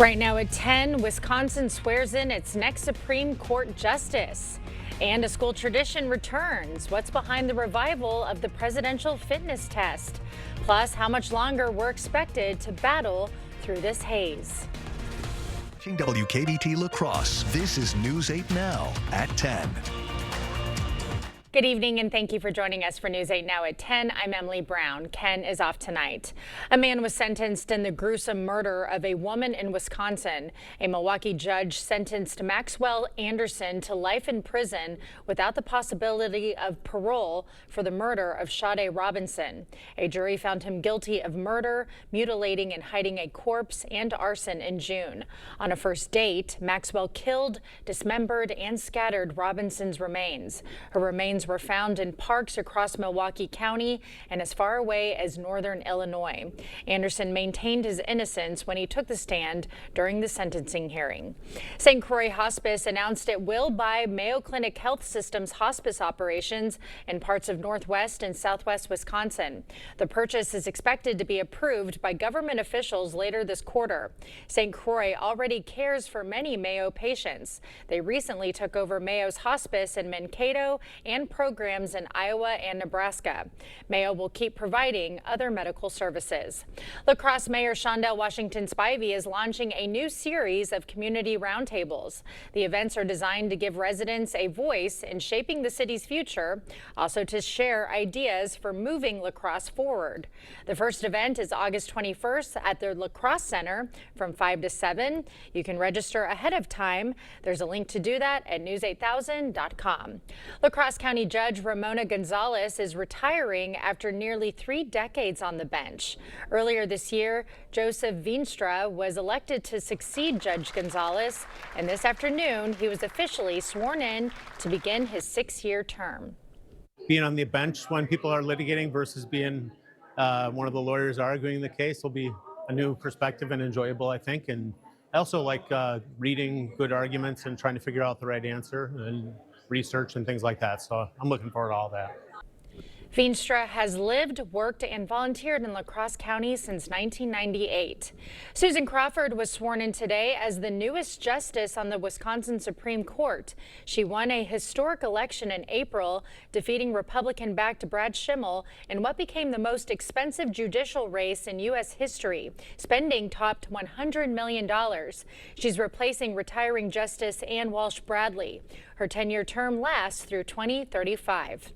Right now at 10, Wisconsin swears in its next Supreme Court justice. And a school tradition returns. What's behind the revival of the presidential fitness test? Plus, how much longer we're expected to battle through this haze. WKBT La Crosse, this is News 8 Now at 10. Good evening and thank you for joining us for News 8 Now at 10. I'm Emily Brown. Ken is off tonight. A man was sentenced in the gruesome murder of a woman in Wisconsin. A Milwaukee judge sentenced Maxwell Anderson to life in prison without the possibility of parole for the murder of Shade Robinson. A jury found him guilty of murder, mutilating and hiding a corpse, and arson in June. On a first date, Maxwell killed, dismembered, and scattered Robinson's remains. Her remains were found in parks across Milwaukee County and as far away as northern Illinois. Anderson maintained his innocence when he took the stand during the sentencing hearing. St. Croix Hospice announced it will buy Mayo Clinic Health System's hospice operations in parts of northwest and southwest Wisconsin. The purchase is expected to be approved by government officials later this quarter. St. Croix already cares for many Mayo patients. They recently took over Mayo's hospice in Mankato and programs in Iowa and Nebraska. Mayo will keep providing other medical services. La Crosse Mayor Shondell Washington Spivey is launching a new series of community roundtables. The events are designed to give residents a voice in shaping the city's future, also to share ideas for moving La Crosse forward. The first event is August 21st at the La Crosse Center from 5 to 7. You can register ahead of time. There's a link to do that at news8000.com. La Crosse County Judge Ramona Gonzalez is retiring after nearly 3 decades on the bench. Earlier this year, Joseph Veenstra was elected to succeed Judge Gonzalez, and this afternoon he was officially sworn in to begin his 6-year term. Being on the bench when people are litigating versus being one of the lawyers arguing the case will be a new perspective and enjoyable, I think. And I also like reading good arguments and trying to figure out the right answer and research and things like that. So I'm looking forward to all that. Veenstra has lived, worked, and volunteered in La Crosse County since 1998. Susan Crawford was sworn in today as the newest justice on the Wisconsin Supreme Court. She won a historic election in April, defeating Republican-backed Brad Schimmel in what became the most expensive judicial race in U.S. history. Spending topped $100 million. She's replacing retiring Justice Ann Walsh Bradley. Her 10-year term lasts through 2035.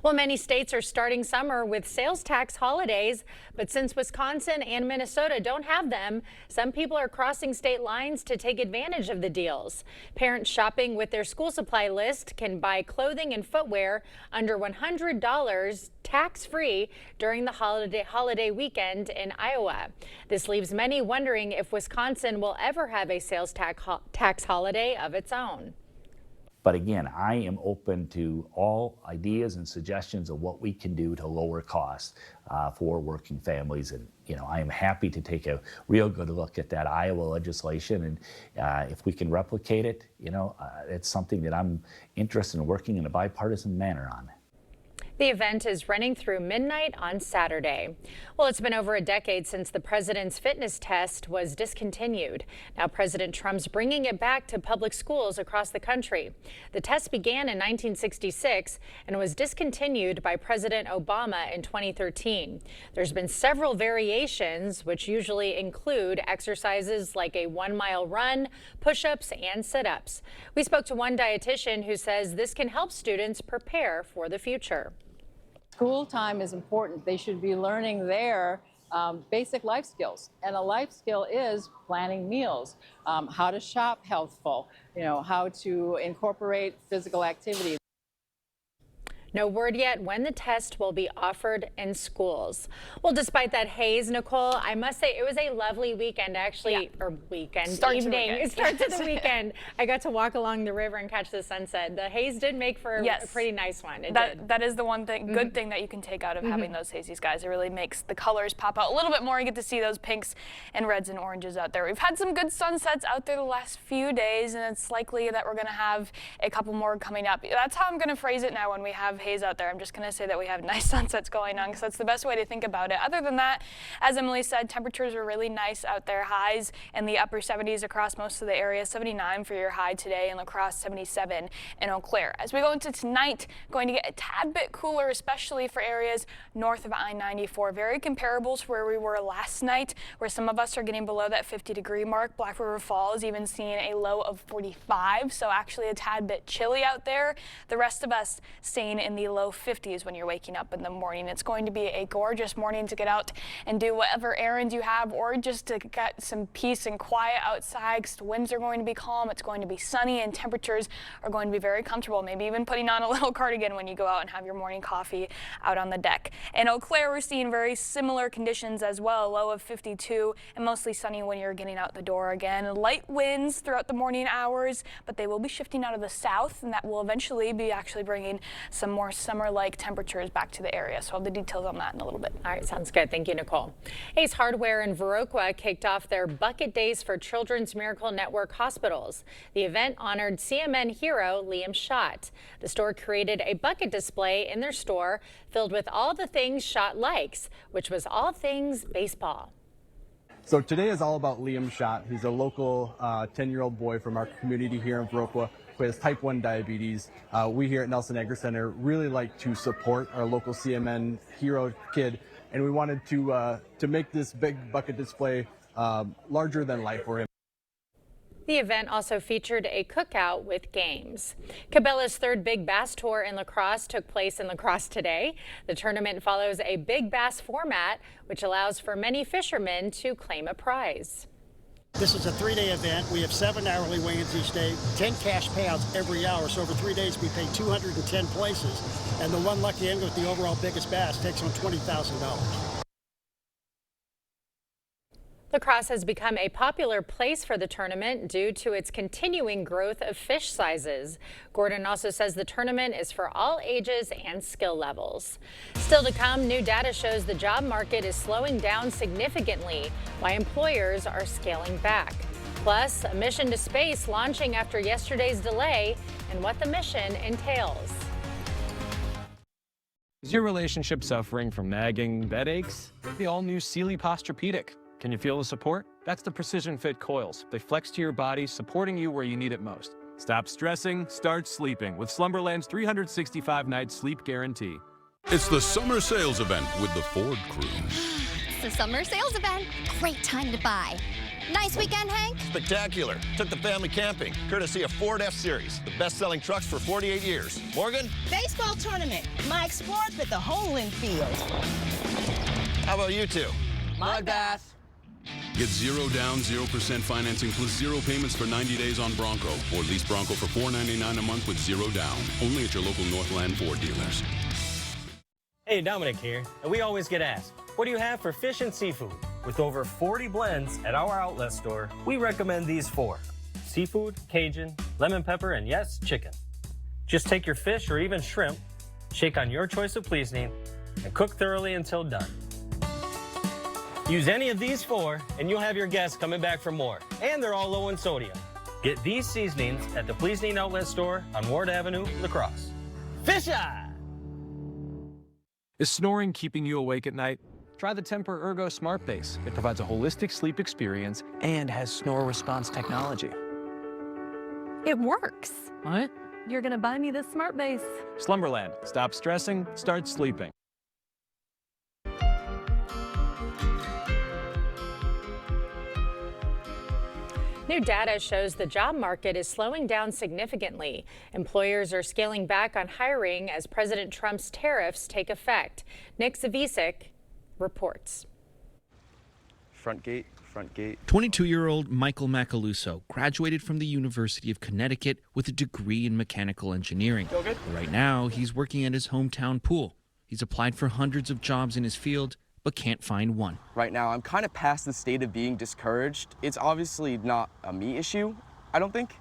Well, many states are starting summer with sales tax holidays, but since Wisconsin and Minnesota don't have them, some people are crossing state lines to take advantage of the deals. Parents shopping with their school supply list can buy clothing and footwear under $100 tax-free during the holiday weekend in Iowa. This leaves many wondering if Wisconsin will ever have a sales tax holiday of its own. But again, I am open to all ideas and suggestions of what we can do to lower costs for working families. And, I am happy to take a real good look at that Iowa legislation. And if we can replicate it, it's something that I'm interested in working in a bipartisan manner on. The event is running through midnight on Saturday. Well, it's been over a decade since the president's fitness test was discontinued. Now President Trump's bringing it back to public schools across the country. The test began in 1966 and was discontinued by President Obama in 2013. There's been several variations, which usually include exercises like a 1-mile run, push-ups, and sit-ups. We spoke to one dietitian who says this can help students prepare for the future. School time is important. They should be learning their basic life skills. And a life skill is planning meals, how to shop healthful, how to incorporate physical activity. No word yet when the test will be offered in schools. Well, despite that haze, Nicole, I must say it was a lovely weekend, actually, or weekend, evening. Start to the weekend. I got to walk along the river and catch the sunset. The haze did make for a pretty nice one. That is the one thing, good thing that you can take out of having those hazy skies. It really makes the colors pop out a little bit more. You get to see those pinks and reds and oranges out there. We've had some good sunsets out there the last few days, and it's likely that we're going to have a couple more coming up. That's how I'm going to phrase it now when we have of haze out there. I'm just going to say that we have nice sunsets going on because that's the best way to think about it. Other than that, as Emily said, temperatures are really nice out there. Highs in the upper 70s across most of the area. 79 for your high today in La Crosse, 77 in Eau Claire. As we go into tonight, going to get a tad bit cooler, especially for areas north of I-94. Very comparable to where we were last night, where some of us are getting below that 50-degree mark. Black River Falls even seeing a low of 45, so actually a tad bit chilly out there. The rest of us staying in the low 50s when you're waking up in the morning. It's going to be a gorgeous morning to get out and do whatever errands you have, or just to get some peace and quiet outside, because the winds are going to be calm. It's going to be sunny and temperatures are going to be very comfortable, maybe even putting on a little cardigan when you go out and have your morning coffee out on the deck. In Eau Claire, we're seeing very similar conditions as well, a low of 52 and mostly sunny when you're getting out the door again. Light winds throughout the morning hours, but they will be shifting out of the south, and that will eventually be actually bringing some more summer-like temperatures back to the area. So I'll have the details on that in a little bit. All right, sounds good. Thank you, Nicole. Ace Hardware in Viroqua kicked off their Bucket Days for Children's Miracle Network Hospitals. The event honored CMN hero Liam Schott. The store created a bucket display in their store filled with all the things Schott likes, which was all things baseball. So today is all about Liam Schott. He's a local 10-year-old boy from our community here in Viroqua who has type 1 diabetes. We here at Nelson Agri Center really like to support our local CMN hero kid, and we wanted to make this big bucket display larger than life for him. The event also featured a cookout with games. Cabela's third Big Bass Tour in La Crosse took place in La Crosse today. The tournament follows a big bass format, which allows for many fishermen to claim a prize. This is a 3-day event. We have 7 hourly weigh-ins each day, 10 cash payouts every hour. So over 3 days, we pay 210 places. And the one lucky angler with the overall biggest bass takes home $20,000. La Crosse has become a popular place for the tournament due to its continuing growth of fish sizes. Gordon also says the tournament is for all ages and skill levels. Still to come, new data shows the job market is slowing down significantly while employers are scaling back. Plus, a mission to space launching after yesterday's delay and what the mission entails. Is your relationship suffering from nagging bed aches? The all-new Sealy Posturepedic. Can you feel the support? That's the Precision Fit coils. They flex to your body, supporting you where you need it most. Stop stressing, start sleeping with Slumberland's 365-night sleep guarantee. It's the summer sales event with the Ford crew. It's the summer sales event. Great time to buy. Nice weekend, Hank? Spectacular. Took the family camping, courtesy of Ford F-Series, the best-selling trucks for 48 years. Morgan? Baseball tournament. My Explorer at the Homeland Field. How about you two? Mud bath. Get 0 down, 0% financing plus 0 payments for 90 days on Bronco. Or lease Bronco for $499 a month with 0 down. Only at your local Northland Ford dealers. Hey, Dominic here. And we always get asked, what do you have for fish and seafood? With over 40 blends at our outlet store, we recommend these 4. Seafood, Cajun, lemon pepper, and yes, chicken. Just take your fish or even shrimp, shake on your choice of seasoning, and cook thoroughly until done. Use any of these 4, and you'll have your guests coming back for more. And they're all low in sodium. Get these seasonings at the Pleasing Outlet Store on Ward Avenue, La Crosse. Fish Eye! Is snoring keeping you awake at night? Try the Temper Ergo Smart Base. It provides a holistic sleep experience and has snore response technology. It works. What? You're gonna buy me this smart base. Slumberland. Stop stressing, start sleeping. New data shows the job market is slowing down significantly. Employers are scaling back on hiring as President Trump's tariffs take effect. Nick Zavicic reports. Front gate, front gate. 22-year-old Michael Macaluso graduated from the University of Connecticut with a degree in mechanical engineering. Right now, he's working at his hometown pool. He's applied for hundreds of jobs in his field, but can't find one. Right now, I'm kind of past the state of being discouraged. It's obviously not a me issue, I don't think.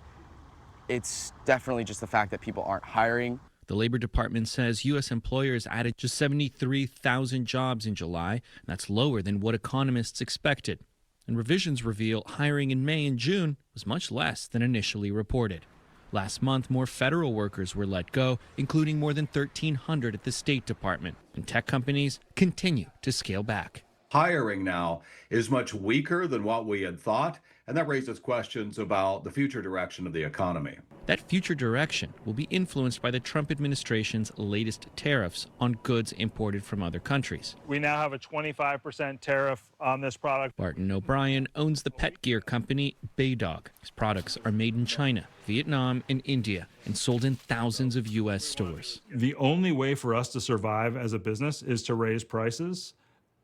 It's definitely just the fact that people aren't hiring. The Labor Department says U.S. employers added just 73,000 jobs in July, and that's lower than what economists expected. And revisions reveal hiring in May and June was much less than initially reported. Last month, more federal workers were let go, including more than 1,300 at the State Department, and tech companies continue to scale back. Hiring now is much weaker than what we had thought, and that raises questions about the future direction of the economy. That future direction will be influenced by the Trump administration's latest tariffs on goods imported from other countries. We now have a 25% tariff on this product. Barton O'Brien owns the pet gear company Baydog. His products are made in China, Vietnam, and India, and sold in thousands of U.S. stores. The only way for us to survive as a business is to raise prices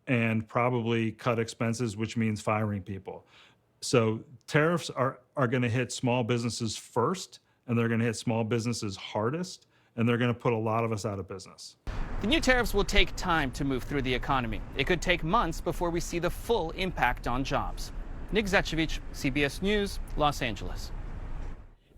and probably cut expenses, which means firing people. So tariffs are going to hit small businesses first, and they're going to hit small businesses hardest, and they're going to put a lot of us out of business. The new tariffs will take time to move through the economy. It could take months before we see the full impact on jobs. Nick Zechevich, CBS News, Los Angeles.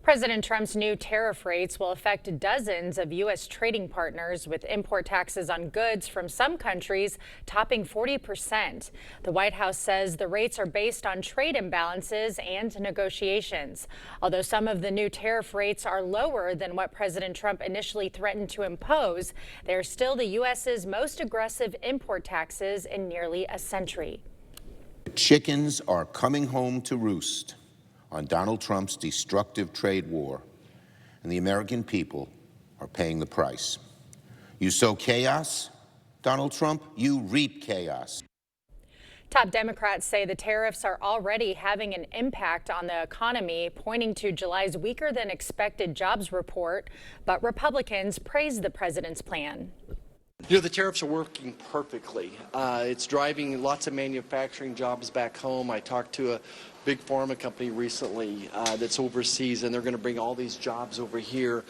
President Trump's new tariff rates will affect dozens of U.S. trading partners, with import taxes on goods from some countries topping 40%. The White House says the rates are based on trade imbalances and negotiations. Although some of the new tariff rates are lower than what President Trump initially threatened to impose, they are still the U.S.'s most aggressive import taxes in nearly a century. Chickens are coming home to roost on Donald Trump's destructive trade war, and the American people are paying the price. You sow chaos, Donald Trump, you reap chaos. Top Democrats say the tariffs are already having an impact on the economy, pointing to July's weaker than expected jobs report, but Republicans praise the president's plan. You know, the tariffs are working perfectly. It's driving lots of manufacturing jobs back home. I talked to a big pharma company recently that's overseas, and they're going to bring all these jobs over here.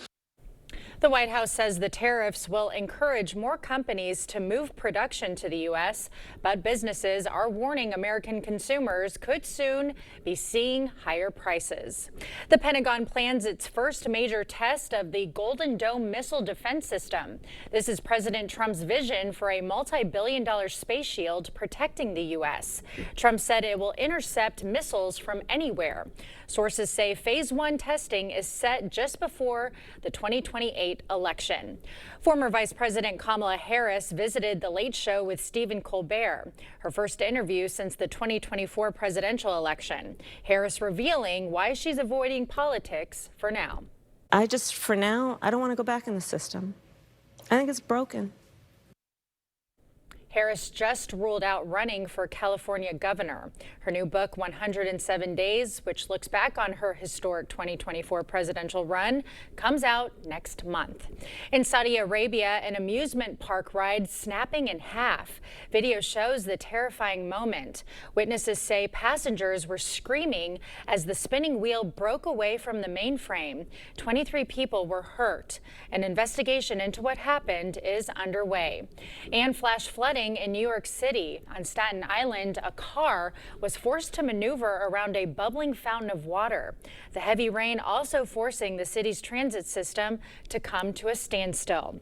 The White House says the tariffs will encourage more companies to move production to the U.S., but businesses are warning American consumers could soon be seeing higher prices. The Pentagon plans its first major test of the Golden Dome missile defense system. This is President Trump's vision for a multi-billion-dollar space shield protecting the U.S. Trump said it will intercept missiles from anywhere. Sources say Phase 1 testing is set just before the 2028 election. Former Vice President Kamala Harris visited The Late Show with Stephen Colbert, her first interview since the 2024 presidential election. Harris revealing why she's avoiding politics for now. For now, I don't want to go back in the system. I think it's broken. Harris just ruled out running for California governor. Her new book, 107 Days, which looks back on her historic 2024 presidential run, comes out next month. In Saudi Arabia, an amusement park ride snapping in half. Video shows the terrifying moment. Witnesses say passengers were screaming as the spinning wheel broke away from the mainframe. 23 people were hurt. An investigation into what happened is underway. And flash flooding in New York City. On Staten Island, a car was forced to maneuver around a bubbling fountain of water. The heavy rain also forcing the city's transit system to come to a standstill.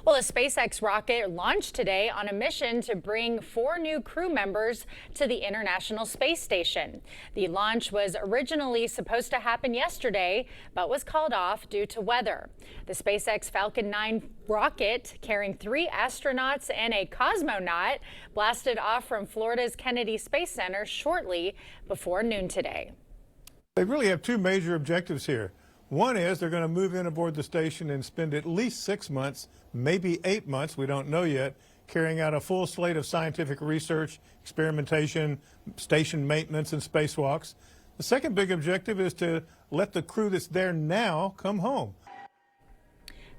Well, a SpaceX rocket launched today on a mission to bring 4 new crew members to the International Space Station. The launch was originally supposed to happen yesterday, but was called off due to weather. The SpaceX Falcon 9 rocket, carrying 3 astronauts and a cosmonaut, blasted off from Florida's Kennedy Space Center shortly before noon today. They really have 2 major objectives here. One is they're going to move in aboard the station and spend at least 6 months, maybe 8 months, we don't know yet, carrying out a full slate of scientific research, experimentation, station maintenance, and spacewalks. The second big objective is to let the crew that's there now come home.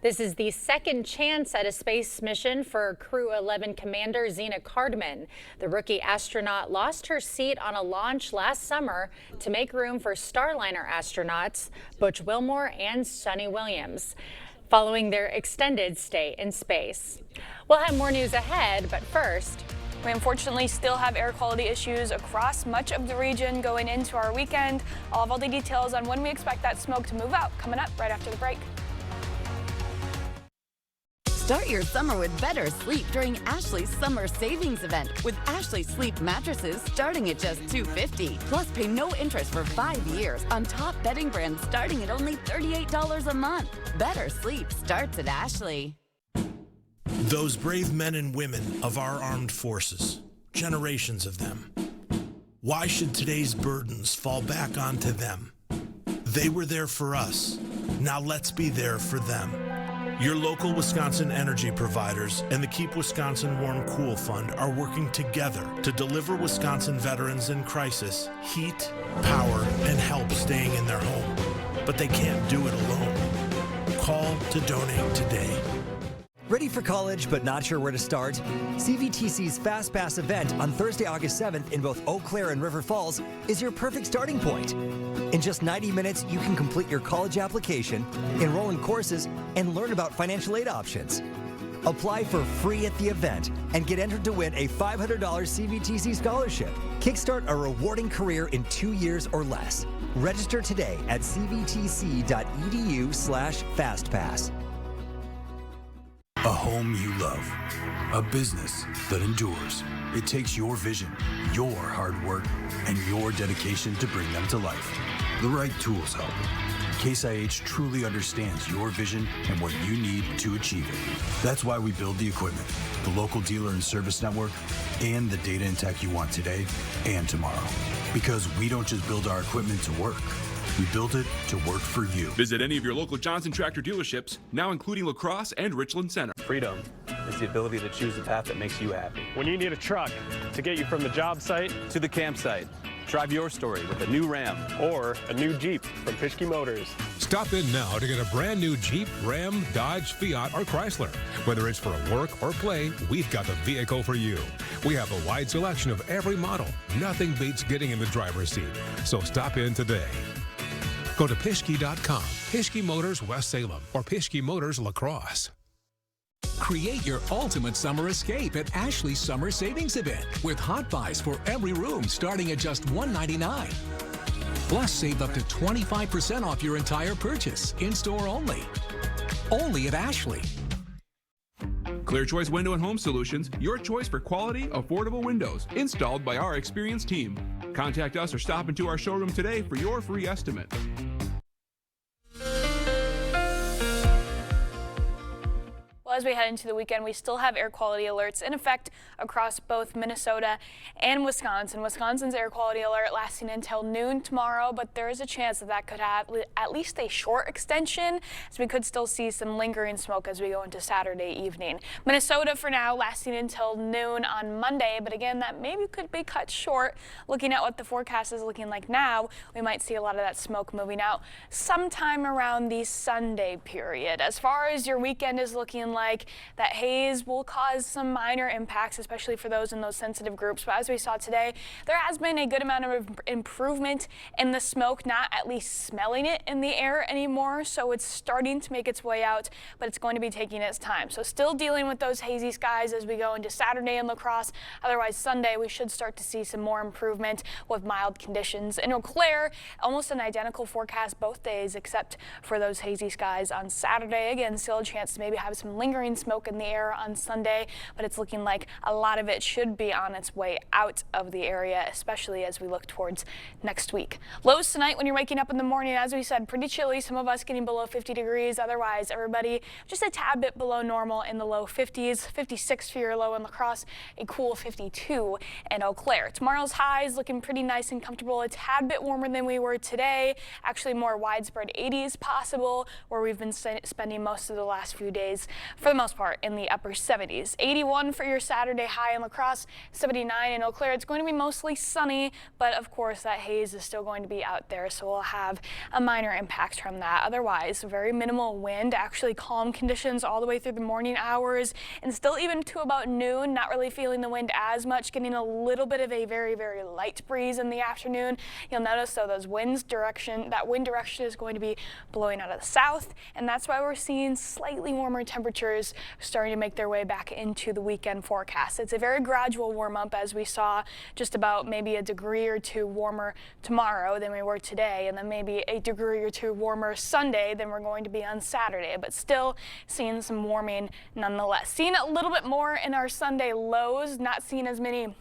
This is the second chance at a space mission for Crew 11 Commander Zena Cardman. The rookie astronaut lost her seat on a launch last summer to make room for Starliner astronauts Butch Wilmore and Suni Williams, following their extended stay in space. We'll have more news ahead, but first, we unfortunately still have air quality issues across much of the region going into our weekend. I'll have all the details on when we expect that smoke to move out coming up right after the break. Start your summer with better sleep during Ashley's summer savings event with Ashley Sleep mattresses starting at just $250. Plus, pay no interest for 5 years on top bedding brands starting at only $38 a month. Better sleep starts at Ashley. Those brave men and women of our armed forces, generations of them. Why should today's burdens fall back onto them? They were there for us. Now let's be there for them. Your local Wisconsin energy providers and the Keep Wisconsin Warm Cool Fund are working together to deliver Wisconsin veterans in crisis heat, power, and help staying in their home. But they can't do it alone. Call to donate today. Ready for college but not sure where to start? CVTC's Fast Pass event on Thursday, August 7th in both Eau Claire and River Falls is your perfect starting point. In just 90 minutes, you can complete your college application, enroll in courses, and learn about financial aid options. Apply for free at the event and get entered to win a $500 CVTC scholarship. Kickstart a rewarding career in 2 years or less. Register today at cvtc.edu/fastpass. A home you love. A business that endures. It takes your vision, your hard work, and your dedication to bring them to life. The right tools help. Case IH truly understands your vision and what you need to achieve it. That's why we build the equipment, the local dealer and service network, and the data and tech you want today and tomorrow. Because we don't just build our equipment to work. We built it to work for you. Visit any of your local Johnson Tractor dealerships, now including La Crosse and Richland Center. Freedom is the ability to choose the path that makes you happy. When you need a truck to get you from the job site to the campsite, drive your story with a new Ram or a new Jeep from Pischke Motors. Stop in now to get a brand new Jeep, Ram, Dodge, Fiat, or Chrysler. Whether it's for work or play, we've got the vehicle for you. We have a wide selection of every model. Nothing beats getting in the driver's seat. So stop in today. Go to Pischke.com, Pischke Motors West Salem, or Pischke Motors La Crosse. Create your ultimate summer escape at Ashley's Summer Savings Event with hot buys for every room starting at just $199. Plus, save up to 25% off your entire purchase, in-store only. Only at Ashley. Clear Choice Window and Home Solutions, your choice for quality, affordable windows, installed by our experienced team. Contact us or stop into our showroom today for your free estimate. Well, as we head into the weekend, we still have air quality alerts in effect across both Minnesota and Wisconsin. Wisconsin's air quality alert lasting until noon tomorrow, but there is a chance that could have at least a short extension, as we could still see some lingering smoke as we go into Saturday evening. Minnesota for now lasting until noon on Monday, but again, that maybe could be cut short. Looking at what the forecast is looking like now, we might see a lot of that smoke moving out sometime around the Sunday period. As far as your weekend is looking like, that haze will cause some minor impacts, especially for those in those sensitive groups. But as we saw today, there has been a good amount of improvement in the smoke, not at least smelling it in the air anymore. So it's starting to make its way out, but it's going to be taking its time. So still dealing with those hazy skies as we go into Saturday in La Crosse. Otherwise, Sunday, we should start to see some more improvement with mild conditions. In Eau Claire, almost an identical forecast both days, except for those hazy skies on Saturday. Again, still a chance to maybe have some lingering smoke in the air on Sunday, but it's looking like a lot of it should be on its way out of the area, especially as we look towards next week. Lows tonight when you're waking up in the morning, as we said, pretty chilly. Some of us getting below 50 degrees. Otherwise, everybody just a tad bit below normal in the low 50s. 56 for your low in La Crosse, a cool 52 in Eau Claire. Tomorrow's highs looking pretty nice and comfortable. A tad bit warmer than we were today. Actually, more widespread 80s possible, where we've been spending most of the last few days for the most part in the upper 70s. 81 for your Saturday high in La Crosse, 79 in Eau Claire. It's going to be mostly sunny, but of course that haze is still going to be out there, so we'll have a minor impact from that. Otherwise, very minimal wind, actually calm conditions all the way through the morning hours, and still even to about noon, not really feeling the wind as much, getting a little bit of a very, very light breeze in the afternoon. You'll notice though that wind direction is going to be blowing out of the south, and that's why we're seeing slightly warmer temperatures temperatures starting to make their way back into the weekend forecast. It's a very gradual warm up, as we saw just about maybe a degree or two warmer tomorrow than we were today, and then maybe a degree or two warmer Sunday than we're going to be on Saturday, but still seeing some warming nonetheless. Seeing a little bit more in our Sunday lows, not seeing as many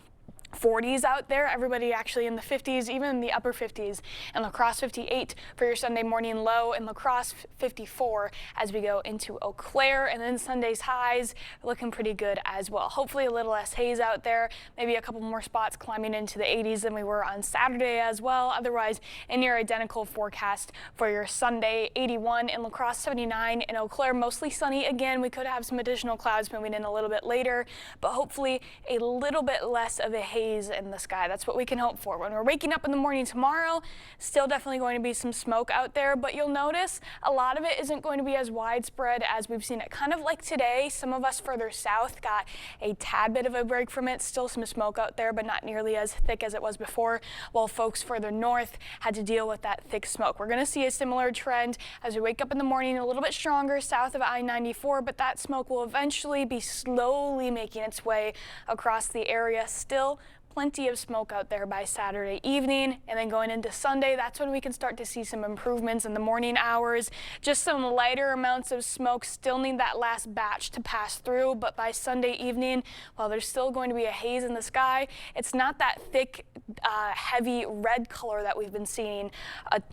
40s out there. Everybody actually in the 50s, even in the upper 50s. And La Crosse 58 for your Sunday morning low, and La Crosse 54 as we go into Eau Claire. And then Sunday's highs looking pretty good as well. Hopefully a little less haze out there, maybe a couple more spots climbing into the 80s than we were on Saturday as well. Otherwise, a near identical forecast for your Sunday. 81 in La Crosse, 79 in Eau Claire. Mostly sunny again. We could have some additional clouds moving in a little bit later, but hopefully a little bit less of a haze in the sky. That's what we can hope for. When we're waking up in the morning tomorrow, still definitely going to be some smoke out there, but you'll notice a lot of it isn't going to be as widespread as we've seen it. Kind of like today, some of us further south got a tad bit of a break from it. Still some smoke out there, but not nearly as thick as it was before, while folks further north had to deal with that thick smoke. We're going to see a similar trend as we wake up in the morning, a little bit stronger south of I-94, but that smoke will eventually be slowly making its way across the area. Still plenty of smoke out there by Saturday evening, and then going into Sunday, that's when we can start to see some improvements in the morning hours. Just some lighter amounts of smoke. Still need that last batch to pass through, but by Sunday evening, while there's still going to be a haze in the sky, it's not that thick, heavy red color that we've been seeing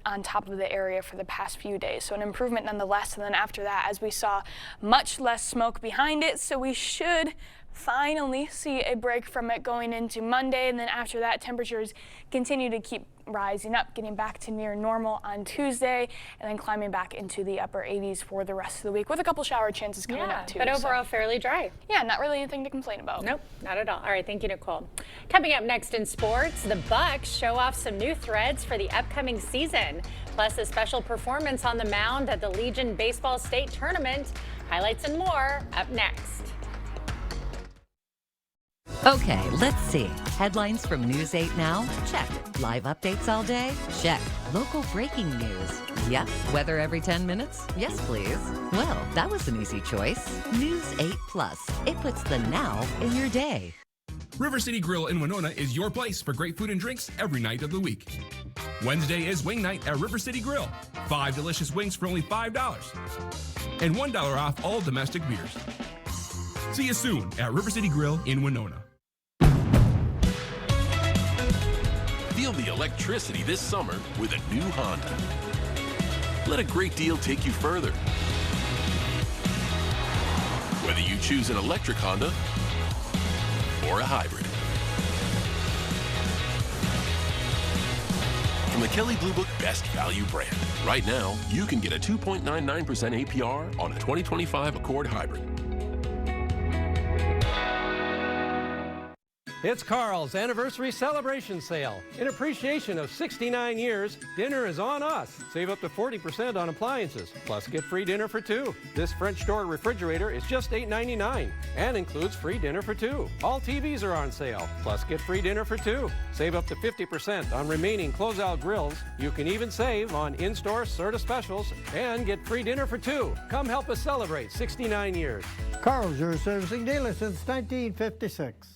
on top of the area for the past few days. So an improvement nonetheless. And then after that, as we saw, much less smoke behind it, so we should finally see a break from it going into Monday, and then after that, temperatures continue to keep rising up, getting back to near normal on Tuesday, and then climbing back into the upper 80s for the rest of the week, with a couple shower chances coming up too. But overall fairly dry. Yeah, not really anything to complain about. Nope, not at all. All right, thank you, Nicole. Coming up next in sports, the Bucks show off some new threads for the upcoming season, plus a special performance on the mound at the Legion Baseball State Tournament. Highlights and more up next. Okay, let's see. Headlines from News 8 Now? Check. Live updates all day? Check. Local breaking news? Yep. Weather every 10 minutes? Yes, please. Well, that was an easy choice. News 8 Plus. It puts the now in your day. River City Grill in Winona is your place for great food and drinks every night of the week. Wednesday is wing night at River City Grill. 5 delicious wings for only $5. And $1 off all domestic beers. See you soon at River City Grill in Winona. Feel the electricity this summer with a new Honda. Let a great deal take you further. Whether you choose an electric Honda or a hybrid. From the Kelley Blue Book Best Value brand, right now you can get a 2.99% APR on a 2025 Accord Hybrid. It's Carl's Anniversary Celebration Sale. In appreciation of 69 years, dinner is on us. Save up to 40% on appliances, plus get free dinner for two. This French door refrigerator is just $8.99 and includes free dinner for two. All TVs are on sale, plus get free dinner for two. Save up to 50% on remaining closeout grills. You can even save on in-store Serta specials and get free dinner for two. Come help us celebrate 69 years. Carl's, your servicing dealer since 1956.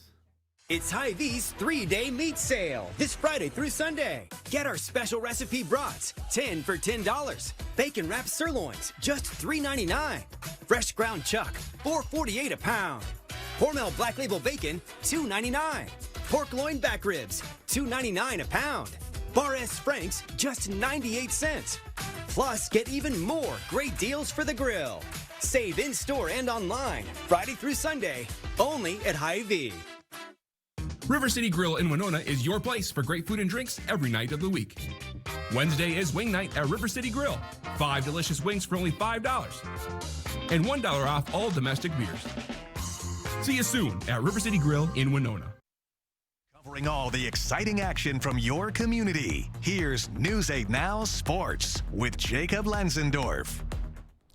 It's Hy-Vee's 3-day meat sale, this Friday through Sunday. Get our special recipe brats, 10 for $10. Bacon wrapped sirloins, just $3.99. Fresh ground chuck, $4.48 a pound. Hormel Black Label bacon, $2.99. Pork loin back ribs, $2.99 a pound. Bar S Franks, just 98 cents. Plus, get even more great deals for the grill. Save in-store and online, Friday through Sunday, only at Hy-Vee. River City Grill in Winona is your place for great food and drinks every night of the week. Wednesday is wing night at River City Grill. 5 delicious wings for only $5. And $1 off all domestic beers. See you soon at River City Grill in Winona. Covering all the exciting action from your community. Here's News 8 Now Sports with Jacob Lenzendorf.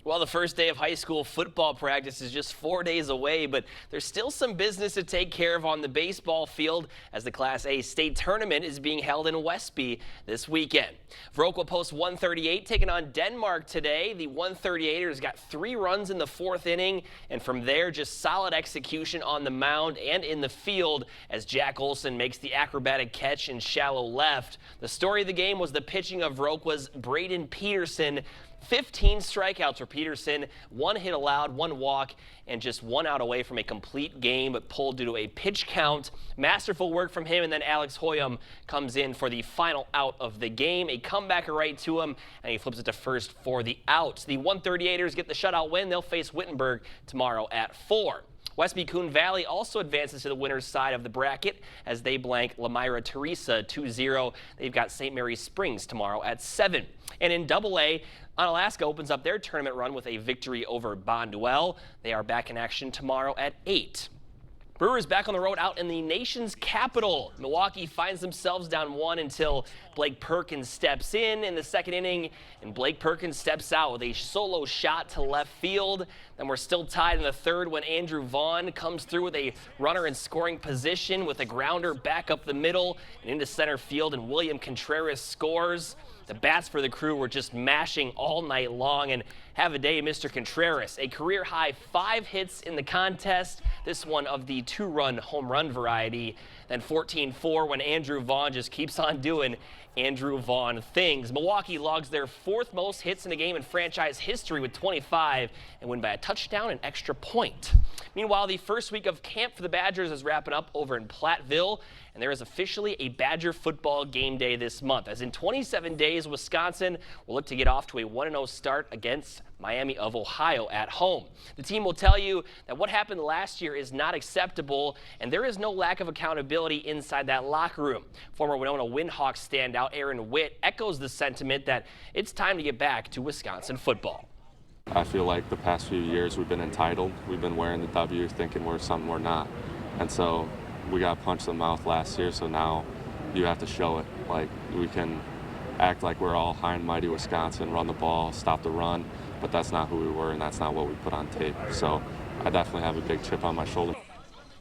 Well, the first day of high school football practice is just 4 days away, but there's still some business to take care of on the baseball field as the Class A state tournament is being held in Westby this weekend. Viroqua Post 138 taking on Denmark today. The 138ers got 3 runs in the 4th inning, and from there, just solid execution on the mound and in the field as Jack Olson makes the acrobatic catch in shallow left. The story of the game was the pitching of Viroqua's Braden Peterson. 15 strikeouts for Peterson, 1 hit allowed, 1 walk, and just 1 out away from a complete game, but pulled due to a pitch count. Masterful work from him, and then Alex Hoyam comes in for the final out of the game. A comebacker right to him, and he flips it to first for the out. The 138ers get the shutout win. They'll face Wittenberg tomorrow at 4. Westby Coon Valley also advances to the winner's side of the bracket as they blank Lamira Teresa 2-0. They've got St. Mary's Springs tomorrow at 7. And in AA, Onalaska opens up their tournament run with a victory over Bonduel. They are back in action tomorrow at 8. Brewers back on the road out in the nation's capital. Milwaukee finds themselves down 1 until Blake Perkins steps in the 2nd inning, and Blake Perkins steps out with a solo shot to left field. Then we're still tied in the 3rd when Andrew Vaughn comes through with a runner in scoring position with a grounder back up the middle and into center field, and William Contreras scores. The bats for the Crew were just mashing all night long, and have a day, Mr. Contreras. A career-high 5 hits in the contest, this one of the 2-run home run variety. Then 14-4 when Andrew Vaughn just keeps on doing Andrew Vaughn things. Milwaukee logs their 4th most hits in a game in franchise history with 25 and win by a touchdown and extra point. Meanwhile, the first week of camp for the Badgers is wrapping up over in Platteville, and there is officially a Badger football game day this month. As in 27 days, Wisconsin will look to get off to a 1-0 start against Miami of Ohio at home. The team will tell you that what happened last year is not acceptable, and there is no lack of accountability inside that locker room. Former Winona Windhawks standout Aaron Witt echoes the sentiment that it's time to get back to Wisconsin football. I feel like the past few years we've been entitled. We've been wearing the W thinking we're something we're not. And so we got punched in the mouth last year, so now you have to show it. Like, we can act like we're all high and mighty Wisconsin, run the ball, stop the run, but that's not who we were, and that's not what we put on tape. So I definitely have a big chip on my shoulder.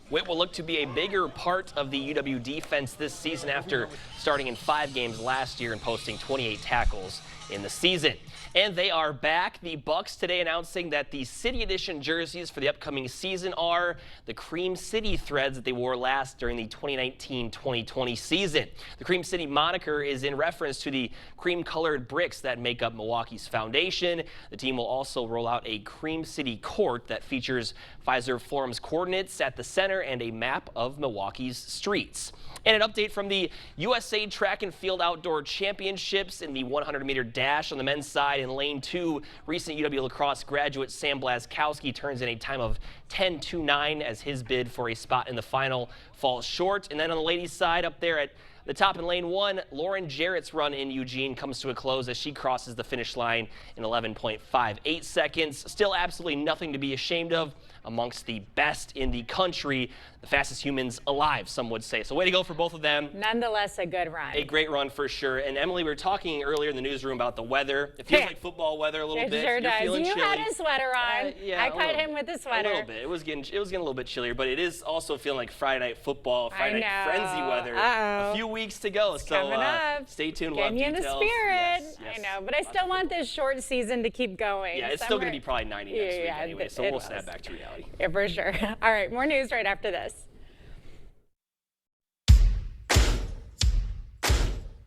Witt will look to be a bigger part of the UW defense this season after starting in 5 games last year and posting 28 tackles in the season. And they are back. The Bucks today announcing that the City Edition jerseys for the upcoming season are the Cream City threads that they wore last during the 2019-2020 season. The Cream City moniker is in reference to the cream-colored bricks that make up Milwaukee's foundation. The team will also roll out a Cream City court that features Fiserv Forum's coordinates at the center and a map of Milwaukee's streets. And an update from the USA Track and Field Outdoor Championships in the 100-meter dash on the men's side in lane 2. Recent UW lacrosse graduate Sam Blazkowski turns in a time of 10.29 as his bid for a spot in the final falls short. And then on the ladies' side up there at the top in lane 1, Lauren Jarrett's run in Eugene comes to a close as she crosses the finish line in 11.58 seconds. Still absolutely nothing to be ashamed of. Amongst the best in the country, the fastest humans alive, some would say. So way to go for both of them. Nonetheless, a good run. A great run for sure. And Emily, we were talking earlier in the newsroom about the weather. It feels like football weather a little bit. It sure does. Feeling you chilly. had a sweater on. Yeah, I caught him with the sweater. A little bit. It was getting a little bit chillier, but it is also feeling like Friday night football, Friday night frenzy weather. Uh-oh. A few weeks to go. It's so coming up. Stay tuned. Getting you in the spirit. Yes. I know, but I still want this short season to keep going. Yeah, it's still going to be probably 90 next week anyway, so we'll snap back to reality. Yeah, for sure. All right, more news right after this.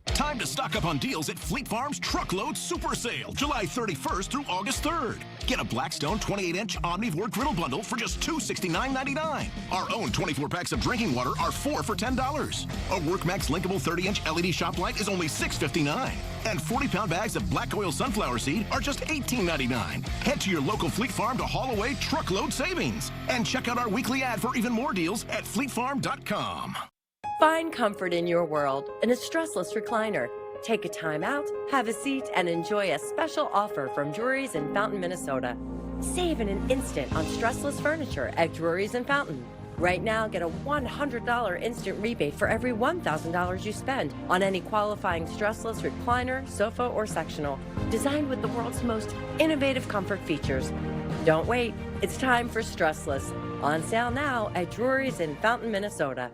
Time to stock up on deals at Fleet Farm's Truckload Super Sale, July 31st through August 3rd. Get a Blackstone 28-inch Omnivore griddle bundle for just $269.99. Our own 24 packs of drinking water are 4 for $10. A WorkMax linkable 30-inch LED shop light is only $6.59. And 40-pound bags of black oil sunflower seed are just $18.99. Head to your local Fleet Farm to haul away truckload savings. And check out our weekly ad for even more deals at fleetfarm.com. Find comfort in your world in a stressless recliner. Take a time out, have a seat, and enjoy a special offer from Drury's in Fountain, Minnesota. Save in an instant on stressless furniture at Drury's in Fountain. Right now, get a $100 instant rebate for every $1,000 you spend on any qualifying stressless recliner, sofa, or sectional, designed with the world's most innovative comfort features. Don't wait. It's time for Stressless. On sale now at Drury's in Fountain, Minnesota.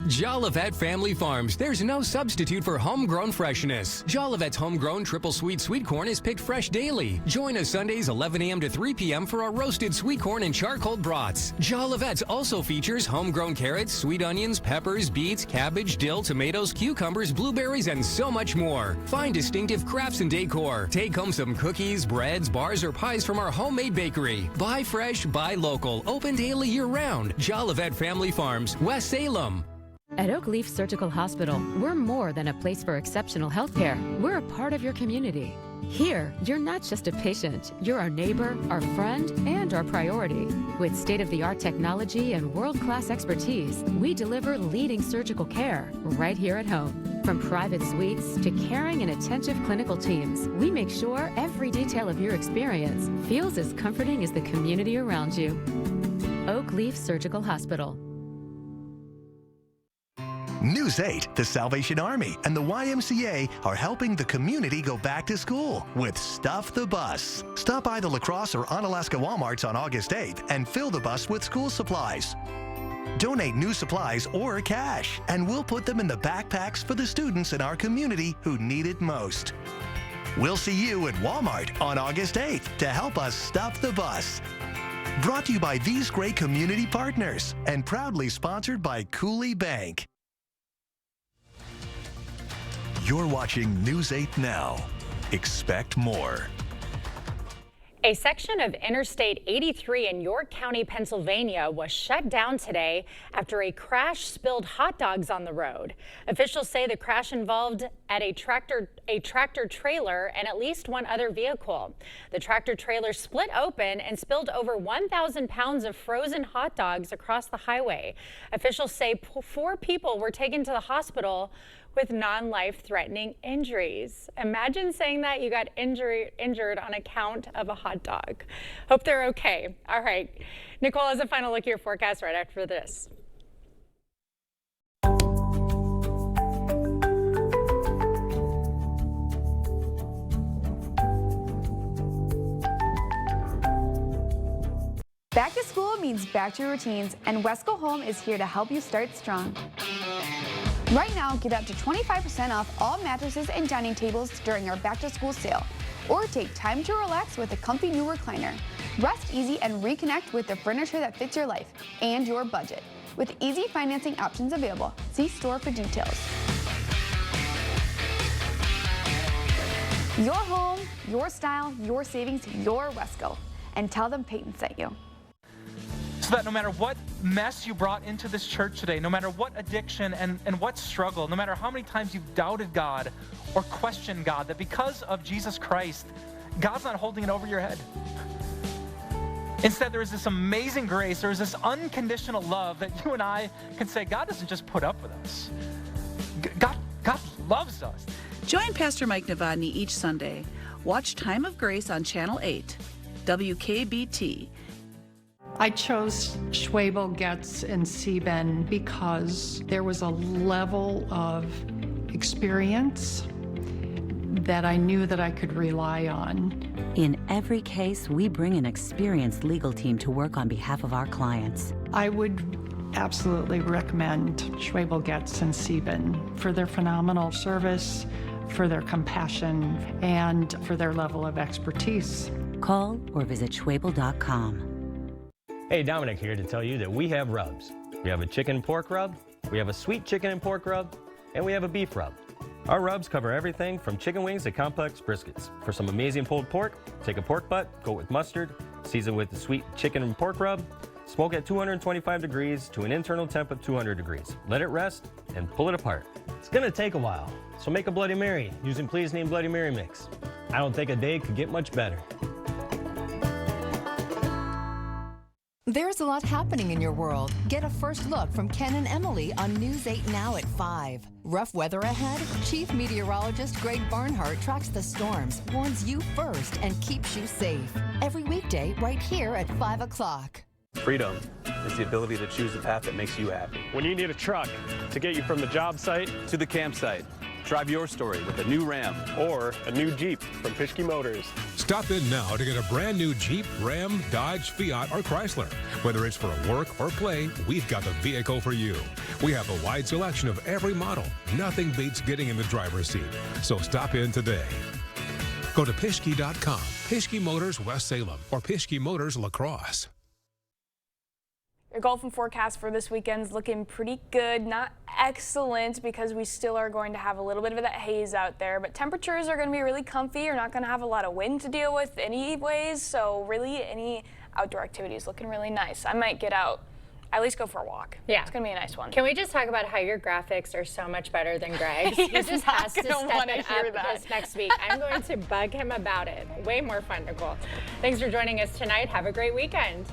Jolivet Family Farms. There's no substitute for homegrown freshness. Jolivet's homegrown triple sweet corn is picked fresh daily. Join us Sundays 11 a.m. to 3 p.m. for our roasted sweet corn and charcoal brats. Jolivet's also features homegrown carrots, sweet onions, peppers, beets, cabbage, dill, tomatoes, cucumbers, blueberries, and so much more. Find distinctive crafts and decor. Take home some cookies, breads, bars, or pies from our homemade bakery. Buy fresh, buy local. Open daily year-round. Jolivet Family Farms, West Salem. At Oak Leaf Surgical Hospital, we're more than a place for exceptional health care. We're a part of your community. Here, you're not just a patient, you're our neighbor, our friend, and our priority. With state-of-the-art technology and world-class expertise, we deliver leading surgical care right here at home. From private suites to caring and attentive clinical teams, we make sure every detail of your experience feels as comforting as the community around you. Oak Leaf Surgical Hospital. News 8, the Salvation Army and the YMCA are helping the community go back to school with Stuff the Bus. Stop by the La Crosse or Onalaska Walmarts on August 8th and fill the bus with school supplies. Donate new supplies or cash, and we'll put them in the backpacks for the students in our community who need it most. We'll see you at Walmart on August 8th to help us stuff the bus. Brought to you by these great community partners and proudly sponsored by Cooley Bank. You're watching News 8 Now. Expect more. A section of Interstate 83 in York County, Pennsylvania was shut down today after a crash spilled hot dogs on the road. Officials say the crash involved a tractor trailer and at least one other vehicle. The tractor trailer split open and spilled over 1,000 pounds of frozen hot dogs across the highway. Officials say 4 people were taken to the hospital with non-life-threatening injuries. Imagine saying that you got injured on account of a hot dog. Hope they're okay. All right, Nicole has a final look at your forecast right after this. Back to school means back to your routines, and Wesco Home is here to help you start strong. Right now, get up to 25% off all mattresses and dining tables during our back to school sale. Or take time to relax with a comfy new recliner. Rest easy and reconnect with the furniture that fits your life and your budget. With easy financing options available, see store for details. Your home, your style, your savings, your Wesco. And tell them Peyton sent you. So that no matter what mess you brought into this church today, no matter what addiction and what struggle, no matter how many times you've doubted God or questioned God, that because of Jesus Christ, God's not holding it over your head. Instead, there is this amazing grace, there is this unconditional love that you and I can say, God doesn't just put up with us. God loves us. Join Pastor Mike Novotny each Sunday. Watch Time of Grace on Channel 8, WKBT. I chose Schwebel, Getz, and Sieben because there was a level of experience that I knew that I could rely on. In every case, we bring an experienced legal team to work on behalf of our clients. I would absolutely recommend Schwebel, Getz, and Sieben for their phenomenal service, for their compassion, and for their level of expertise. Call or visit Schwebel.com. Hey, Dominic here to tell you that we have rubs. We have a chicken and pork rub, we have a sweet chicken and pork rub, and we have a beef rub. Our rubs cover everything from chicken wings to complex briskets. For some amazing pulled pork, take a pork butt, go with mustard, season with the sweet chicken and pork rub, smoke at 225 degrees to an internal temp of 200 degrees. Let it rest and pull it apart. It's gonna take a while, so make a Bloody Mary using Please Name Bloody Mary mix. I don't think a day could get much better. There's a lot happening in your world. Get a first look from Ken and Emily on News 8 Now at 5. Rough weather ahead? Chief Meteorologist Greg Barnhart tracks the storms, warns you first, and keeps you safe. Every weekday right here at 5 o'clock. Freedom is the ability to choose the path that makes you happy. When you need a truck to get you from the job site to the campsite, drive your story with a new Ram or a new Jeep from Pischke Motors. Stop in now to get a brand new Jeep, Ram, Dodge, Fiat, or Chrysler. Whether it's for work or play, we've got the vehicle for you. We have a wide selection of every model. Nothing beats getting in the driver's seat. So stop in today. Go to Pischke.com, Pischke Motors West Salem, or Pischke Motors La Crosse. Your Golfing forecast for this weekend's looking pretty good. Not excellent because we still are going to have a little bit of that haze out there, but temperatures are going to be really comfy. You're not going to have a lot of wind to deal with anyways, so really any outdoor activities looking really nice. I might get out, at least go for a walk. Yeah. It's going to be a nice one. Can we just talk about how your graphics are so much better than Greg's? He just has to step it up this next week. I'm going to bug him about it. Way more fun, Nicole. Thanks for joining us tonight. Have a great weekend.